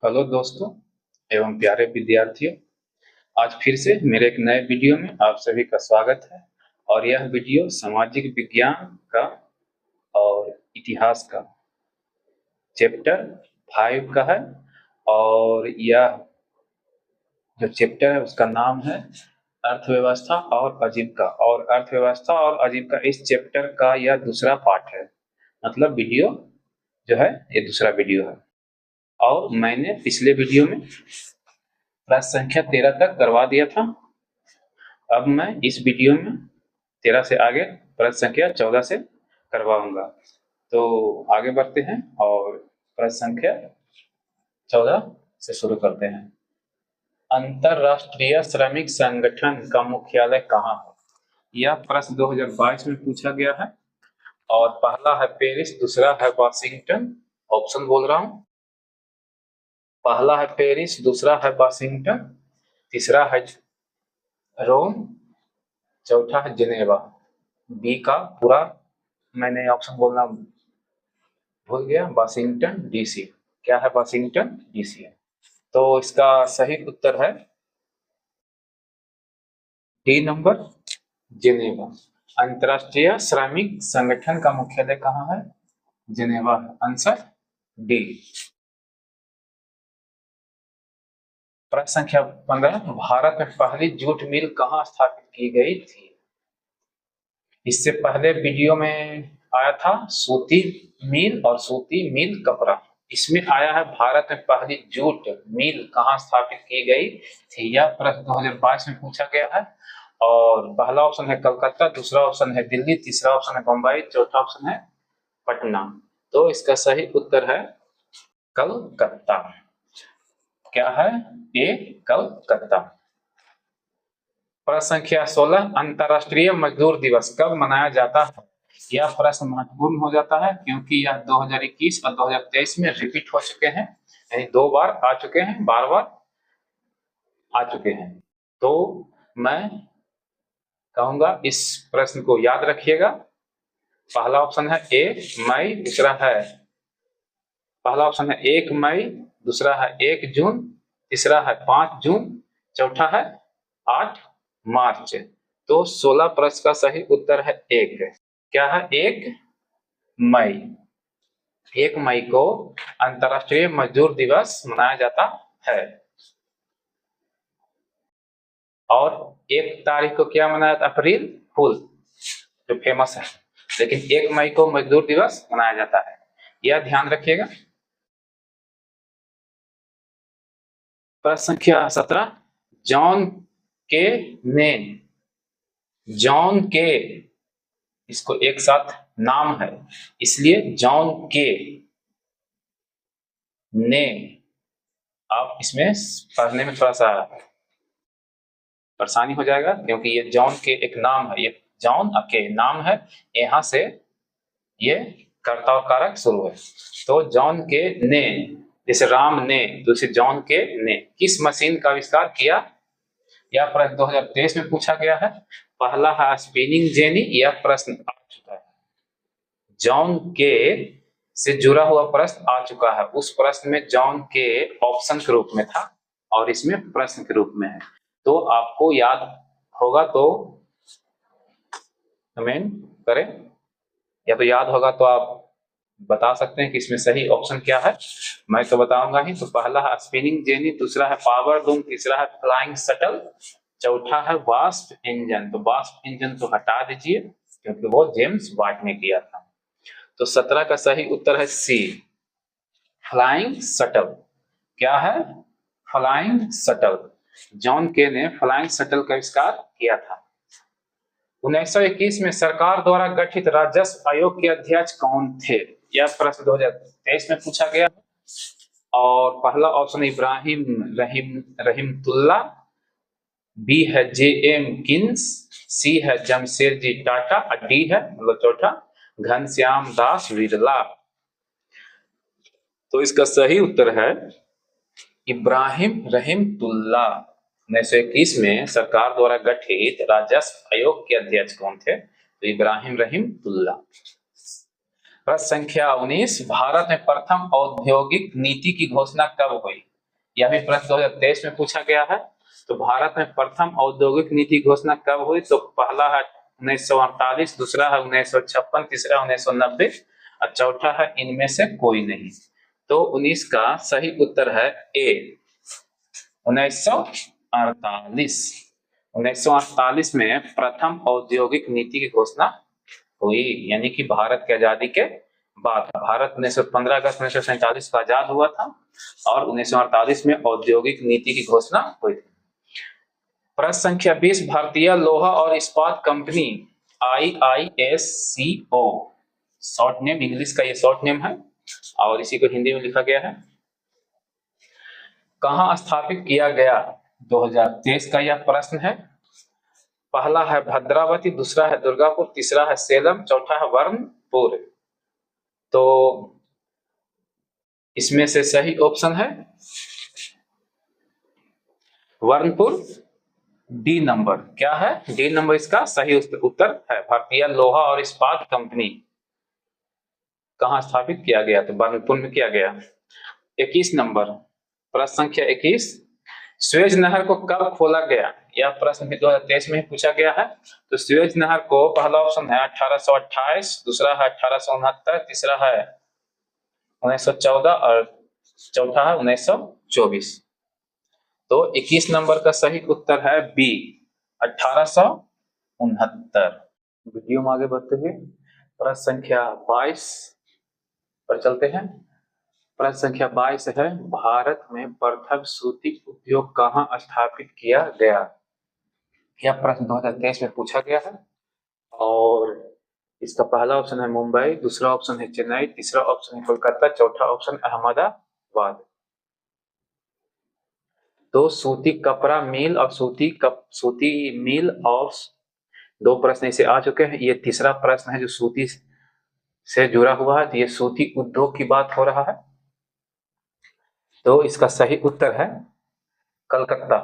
Hello दोस्तों एवं प्यारे विद्यार्थियों। आज फिर से मेरे एक नए वीडियो में आप सभी का स्वागत है। और यह वीडियो सामाजिक विज्ञान का और इतिहास का चैप्टर 5 का है। और यह जो चैप्टर है उसका नाम है अर्थव्यवस्था और आजीविका। और अर्थव्यवस्था और आजीविका इस चैप्टर का यह दूसरा पार्ट है, मतलब वीडियो जो है ये दूसरा वीडियो है। और मैंने पिछले वीडियो में प्रश्न संख्या 13 तक करवा दिया था। अब मैं इस वीडियो में 13 से आगे प्रश्न संख्या 14 से करवाऊंगा। तो आगे बढ़ते हैं और प्रश्न संख्या 14 से शुरू करते हैं। अंतरराष्ट्रीय श्रमिक संगठन का मुख्यालय कहाँ है? यह प्रश्न 2022 में पूछा गया है। और पहला है पेरिस, दूसरा है वाशिंगटन। ऑप्शन बोल रहा हूँ। पहला है पेरिस, दूसरा है वाशिंगटन, तीसरा है रोम, चौथा है जिनेवा। बी का पूरा मैंने ऑप्शन बोलना भूल गया, वाशिंगटन डीसी। क्या है? वाशिंगटन डीसी है। तो इसका सही उत्तर है डी नंबर, जिनेवा। अंतरराष्ट्रीय श्रमिक संगठन का मुख्यालय कहाँ है? जिनेवा है। Answer D. प्रश्न संख्या 15, भारत में पहली जूट मिल कहाँ स्थापित की गई थी? इससे पहले वीडियो में आया था सूती मिल और सूती मिल कपड़ा। इसमें आया है भारत में पहली जूट मिल कहाँ स्थापित की गई थी। यह प्रश्न 2022 में पूछा गया है। और पहला ऑप्शन है कलकत्ता, दूसरा ऑप्शन है दिल्ली, तीसरा ऑप्शन है बम्बई, चौथा ऑप्शन है पटना। तो इसका सही उत्तर है कलकत्ता। क्या है? ए कलकत्ता। प्रश्न संख्या 16, अंतरराष्ट्रीय मजदूर दिवस कब मनाया जाता है? यह प्रश्न महत्वपूर्ण हो जाता है क्योंकि यह 2021 और 2023 में रिपीट हो चुके हैं, यानी 2 बार आ चुके हैं, बार बार आ चुके हैं। तो मैं कहूंगा इस प्रश्न को याद रखिएगा। पहला ऑप्शन है 1 मई, दूसरा है पहला ऑप्शन है 1 मई, दूसरा है 1 जून, तीसरा है 5 जून, चौथा है 8 मार्च। तो 16 प्रश्न का सही उत्तर है 1। क्या है? 1 मई। 1 मई को अंतरराष्ट्रीय मजदूर दिवस मनाया जाता है। और 1 तारीख को क्या मनाया जाता है? अप्रैल फूल, जो फेमस है। लेकिन 1 मई को मजदूर दिवस मनाया जाता है, यह ध्यान रखिएगा। प्रश्न संख्या 17, जॉन के ने, जॉन के इसको एक साथ नाम है इसलिए जॉन के ने। आप इसमें पढ़ने में थोड़ा सा परेशानी हो जाएगा क्योंकि ये जॉन के एक नाम है, ये जॉन के नाम है, यहां से ये कर्ता और कारक शुरू है। तो जॉन के ने, जैसे राम ने, तो इसे जॉन के ने किस मशीन का आविष्कार किया? यह प्रश्न 2023 में पूछा गया है। पहला है स्पिनिंग जेनी, यह प्रश्न आ चुका है। जॉन के से जुड़ा हुआ प्रश्न आ चुका है। उस प्रश्न में जॉन के ऑप्शन के रूप में था और इसमें प्रश्न के रूप में है। तो आपको याद होगा तो कमेंट करें, या तो याद होगा तो आप बता सकते हैं कि इसमें सही ऑप्शन क्या है। मैं तो बताऊंगा ही। तो पहला है स्पिनिंग जेनी, दूसरा है पावर लूम, तीसरा है फ्लाइंग शटल, चौथा है वास्प इंजन। तो वास्प इंजन तो हटा दीजिए क्योंकि वो जेम्स वाट ने किया था। तो 17 का सही उत्तर है सी, फ्लाइंग शटल। क्या है? Flying shuttle. जॉन के ने फ्लाइंग शटल का आविष्कार किया था। 1921 में सरकार द्वारा गठित राजस्व आयोग के अध्यक्ष कौन थे? यह प्रश्न 2023 में पूछा गया। और पहला ऑप्शन इब्राहिम रहीमतुल्ला, बी है जे एम किन्स, सी है जमशेदजी टाटा, और डी है मतलब चौथा घनश्याम दास बिरला। तो इसका सही उत्तर है इब्राहिम रहीमतुल्ला। 1921 में सरकार द्वारा गठित राजस्व आयोग के अध्यक्ष कौन थे? तो इब्राहिम रहीमतुल्ला। प्रश्न संख्या 19, भारत में प्रथम औद्योगिक नीति की घोषणा कब हुई? यह भी प्रश्न 2023 में पूछा गया है। तो भारत में प्रथम औद्योगिक नीति घोषणा कब हुई? तो पहला है 1948, दूसरा है 1956, तीसरा 1990 और चौथा है इनमें से कोई नहीं। तो 19 का सही उत्तर है ए, 1948। 1948 में प्रथम औद्योगिक नीति की घोषणा हुई, यानी कि भारत की आजादी के बाद। भारत 15 अगस्त 1947 को आजाद हुआ था और 1948 में औद्योगिक नीति की घोषणा हुई थी। प्रश्न संख्या 20, भारतीय लोहा और इस्पात company IISCO, short name, English का ये शॉर्ट नेम है और इसी को हिंदी में लिखा गया है, कहाँ स्थापित किया गया? 2023 का यह प्रश्न है। पहला है भद्रावती, दूसरा है दुर्गापुर, तीसरा है सेलम, चौथा है वर्णपुर। तो इसमें से सही ऑप्शन है वर्णपुर, डी नंबर। क्या है? डी नंबर इसका सही उत्तर है। भारतीय लोहा और इस्पात कंपनी कहाँ स्थापित किया गया? तो वर्णपुर में किया गया। 21 नंबर, प्रश्न संख्या 21, स्वेज नहर को कब खोला गया? यह प्रश्न भी 2023 में पूछा गया है। तो स्वेज नहर को पहला ऑप्शन है 1828, दूसरा है 1869, तीसरा है 1914 और चौथा है 1924। तो 21 नंबर का सही उत्तर है बी, 1869। वीडियो में आगे बढ़ते हुए प्रश्न संख्या 22 पर चलते हैं। प्रश्न संख्या 22 है, भारत में प्रथम सूती उद्योग कहाँ स्थापित किया गया? यह प्रश्न 2023 में पूछा गया है और इसका पहला ऑप्शन है मुंबई, दूसरा ऑप्शन है चेन्नई, तीसरा ऑप्शन है कोलकाता, चौथा ऑप्शन अहमदाबाद। तो सूती कपड़ा मिल और सूती मिल और दो प्रश्न ऐसे आ चुके हैं। ये तीसरा प्रश्न है जो सूती से जुड़ा हुआ है। तो ये सूती उद्योग की बात हो रहा है। तो इसका सही उत्तर है कलकत्ता।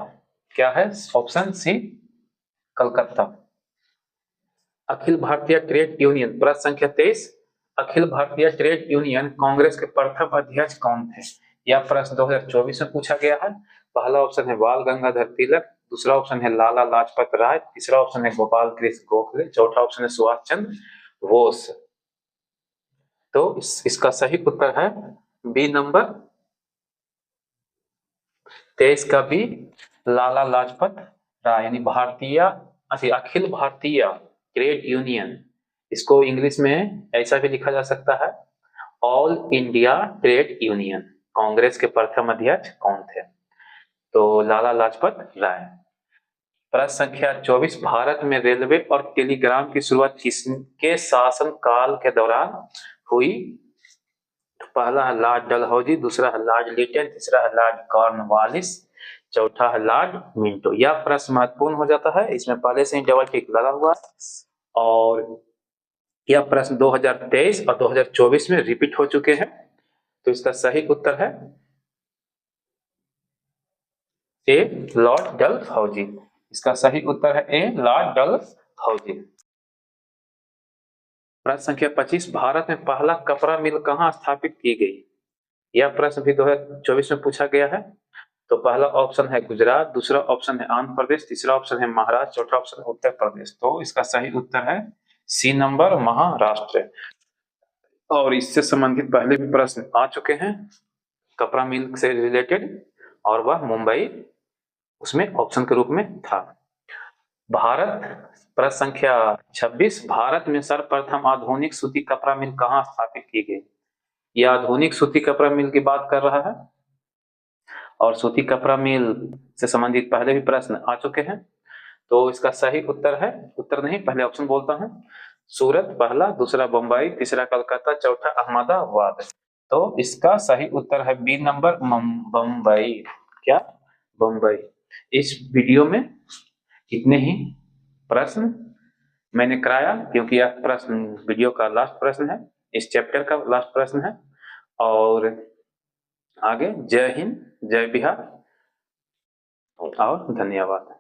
क्या है? Option C, Calcutta. Akhil Bharatiya trade union, प्रश्न संख्या 23, अखिल भारतीय ट्रेड यूनियन कांग्रेस के प्रथम अध्यक्ष कौन थे? यह प्रश्न 2024 में पूछा गया है। पहला ऑप्शन है बाल गंगाधर तिलक, दूसरा ऑप्शन है लाला लाजपत राय, तीसरा ऑप्शन है गोपाल कृष्ण गोखले, चौथा ऑप्शन है सुभाष चंद्र बोस। तो इसका सही उत्तर है बी नंबर, 23 का बी, लाला लाजपत राय, यानी अखिल भारतीय ट्रेड यूनियन। इसको इंग्लिश में ऐसा भी लिखा जा सकता है, all India trade union. Congress के प्रथम अध्यक्ष कौन थे? तो लाला लाजपत राय। प्रश्न संख्या 24, भारत में रेलवे और टेलीग्राफ की शुरुआत किसके शासन काल के दौरान हुई? पहला है लॉर्ड डलहौजी, दूसरा है लॉर्ड लिटन, तीसरा है लॉर्ड कॉर्नवालिस, चौथा है लॉर्ड मिंटो। यह प्रश्न महत्वपूर्ण हो जाता है, इसमें पहले से ही डबल टिक लगा हुआ है और यह प्रश्न 2023 और 2024 में रिपीट हो चुके हैं। तो इसका सही उत्तर है ए, लॉर्ड डलहौजी। इसका सही उत्तर है ए, लॉर्ड डलहौजी। प्रश्न संख्या 25, भारत में पहला कपड़ा मिल कहाँ स्थापित की गई? यह प्रश्न भी 2024 में पूछा गया है। तो पहला ऑप्शन है गुजरात, दूसरा ऑप्शन है आंध्र प्रदेश, तीसरा ऑप्शन है महाराष्ट्र, चौथा ऑप्शन है उत्तर प्रदेश। तो इसका सही उत्तर है सी नंबर, महाराष्ट्र। और इससे संबंधित पहले भी प्रश्न आ चुके हैं कपड़ा मिल से रिलेटेड और वह मुंबई उसमें ऑप्शन के रूप में था। भारत, प्रश्न संख्या 26, भारत में सर्वप्रथम आधुनिक सूती कपड़ा मिल कहाँ स्थापित की गई? यह आधुनिक सूती कपड़ा मिल की बात कर रहा है और सूती कपड़ा मिल से संबंधित पहले भी प्रश्न आ चुके हैं। तो इसका सही उत्तर है, उत्तर नहीं पहले ऑप्शन बोलता हूं, सूरत पहला, दूसरा बम्बई, तीसरा कलकत्ता, चौथा अहमदाबाद। तो इसका सही उत्तर है बी नंबर, बम्बई। क्या? बम्बई। इस वीडियो में इतने ही प्रश्न मैंने कराया क्योंकि यह प्रश्न वीडियो का लास्ट प्रश्न है, इस चैप्टर का लास्ट प्रश्न है। और आगे जय हिंद, जय बिहार और धन्यवाद।